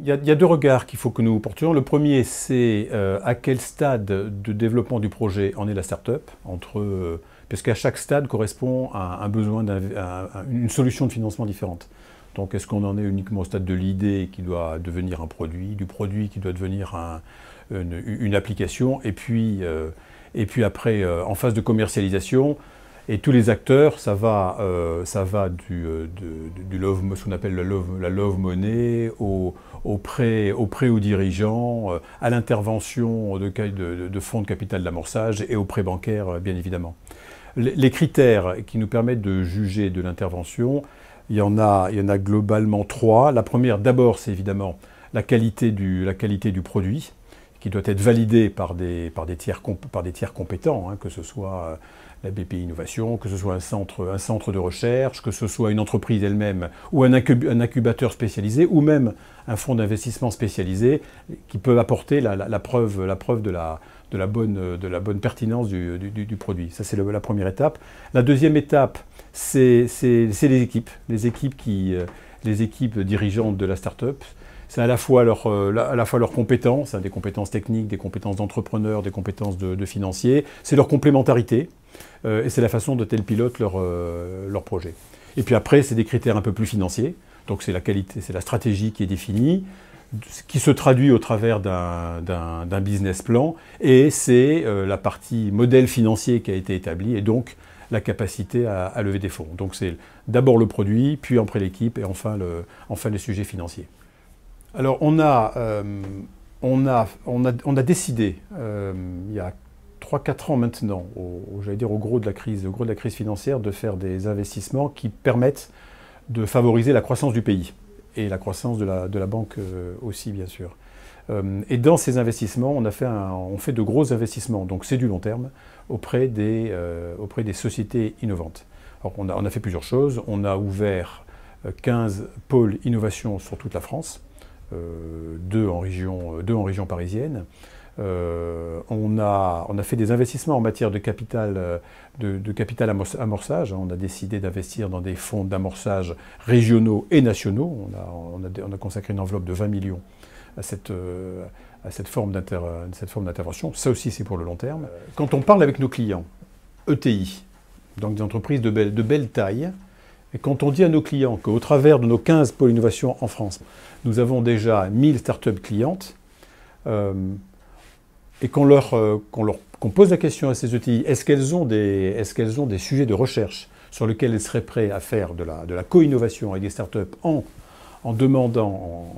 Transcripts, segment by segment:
y a deux regards qu'il faut que nous portions. Le premier, c'est à quel stade de développement du projet en est la start-up, parce qu'à chaque stade correspond à un besoin, une solution de financement différente. Donc est-ce qu'on en est uniquement au stade de l'idée qui doit devenir un produit, du produit qui doit devenir une application, et puis après, en phase de commercialisation, et tous les acteurs, ça va du love, ce qu'on appelle la love money, au prêt aux dirigeants, à l'intervention de fonds de capital d'amorçage et au prêt bancaire, bien évidemment. Les critères qui nous permettent de juger de l'intervention, il y en a globalement trois. La première, d'abord, c'est évidemment la qualité du produit, qui doit être validé par des tiers compétents, hein, que ce soit la BPI Innovation, que ce soit un centre de recherche, que ce soit une entreprise elle-même, ou un incubateur spécialisé, ou même un fonds d'investissement spécialisé qui peut apporter la preuve de la bonne pertinence du produit. Ça, c'est la première étape. La deuxième étape, c'est les équipes dirigeantes de la start-up. C'est à la fois leurs compétences, hein, des compétences techniques, des compétences d'entrepreneurs, des compétences de financiers. C'est leur complémentarité et c'est la façon dont elles pilotent leur projet. Et puis après, c'est des critères un peu plus financiers. Donc c'est la qualité, c'est la stratégie qui est définie, qui se traduit au travers d'un business plan, et c'est la partie modèle financier qui a été établie, et donc la capacité à lever des fonds. Donc c'est d'abord le produit, puis après l'équipe, et enfin les sujets financiers. Alors on a décidé, il y a 3-4 ans maintenant, au gros de la crise financière, de faire des investissements qui permettent de favoriser la croissance du pays et la croissance de la banque aussi, bien sûr. Et dans ces investissements, on fait de gros investissements, donc c'est du long terme, auprès des sociétés innovantes. Alors on a fait plusieurs choses. On a ouvert 15 pôles innovation sur toute la France, 2 en région parisienne. On a fait des investissements en matière de capital amorçage. On a décidé d'investir dans des fonds d'amorçage régionaux et nationaux. On a consacré une enveloppe de 20 millions à cette forme d'intervention. Ça aussi, c'est pour le long terme. Quand on parle avec nos clients, ETI, donc des entreprises de belle taille, et quand on dit à nos clients qu'au travers de nos 15 pôles innovation en France, nous avons déjà 1000 startups clientes, et qu'on pose la question à ces ETI, est-ce qu'elles ont des sujets de recherche sur lesquels elles seraient prêtes à faire de la co-innovation avec des startups en demandant,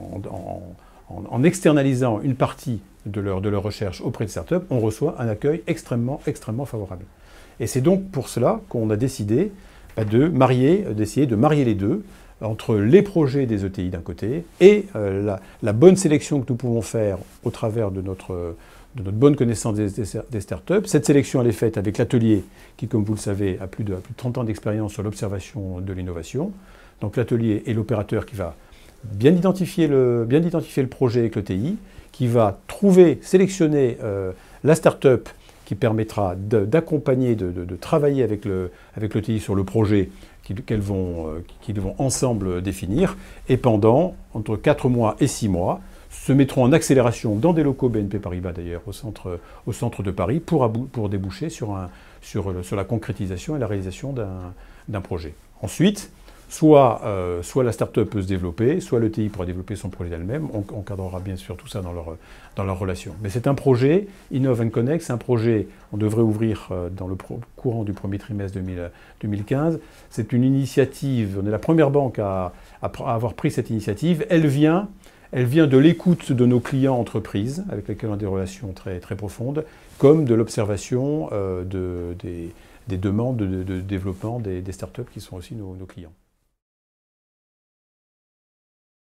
en externalisant une partie de leur recherche auprès de startups, on reçoit un accueil extrêmement favorable. Et c'est donc pour cela qu'on a décidé d'essayer de marier les deux, entre les projets des ETI d'un côté et la bonne sélection que nous pouvons faire au travers de notre bonne connaissance des startups. Cette sélection, elle est faite avec l'atelier qui, comme vous le savez, a plus de 30 ans d'expérience sur l'observation de l'innovation. Donc l'atelier est l'opérateur qui va bien identifier le projet avec l'ETI, qui va sélectionner la startup qui permettra d'accompagner, de travailler avec l'ETI sur le projet qu'ils vont ensemble définir, et entre 4 mois et 6 mois, se mettront en accélération dans des locaux BNP Paribas d'ailleurs, au centre de Paris, pour déboucher sur la concrétisation et la réalisation d'un projet. Ensuite, soit la start-up peut se développer, soit l'ETI pourra développer son projet d'elle-même. On encadrera bien sûr tout ça dans leur relation. Mais c'est un projet, Innov & Connect, c'est un projet, on devrait ouvrir dans le courant du premier trimestre 2015. C'est une initiative, on est la première banque à avoir pris cette initiative. Elle vient de l'écoute de nos clients entreprises, avec lesquels on a des relations très, très profondes, comme de l'observation des demandes de développement des startups qui sont aussi nos clients.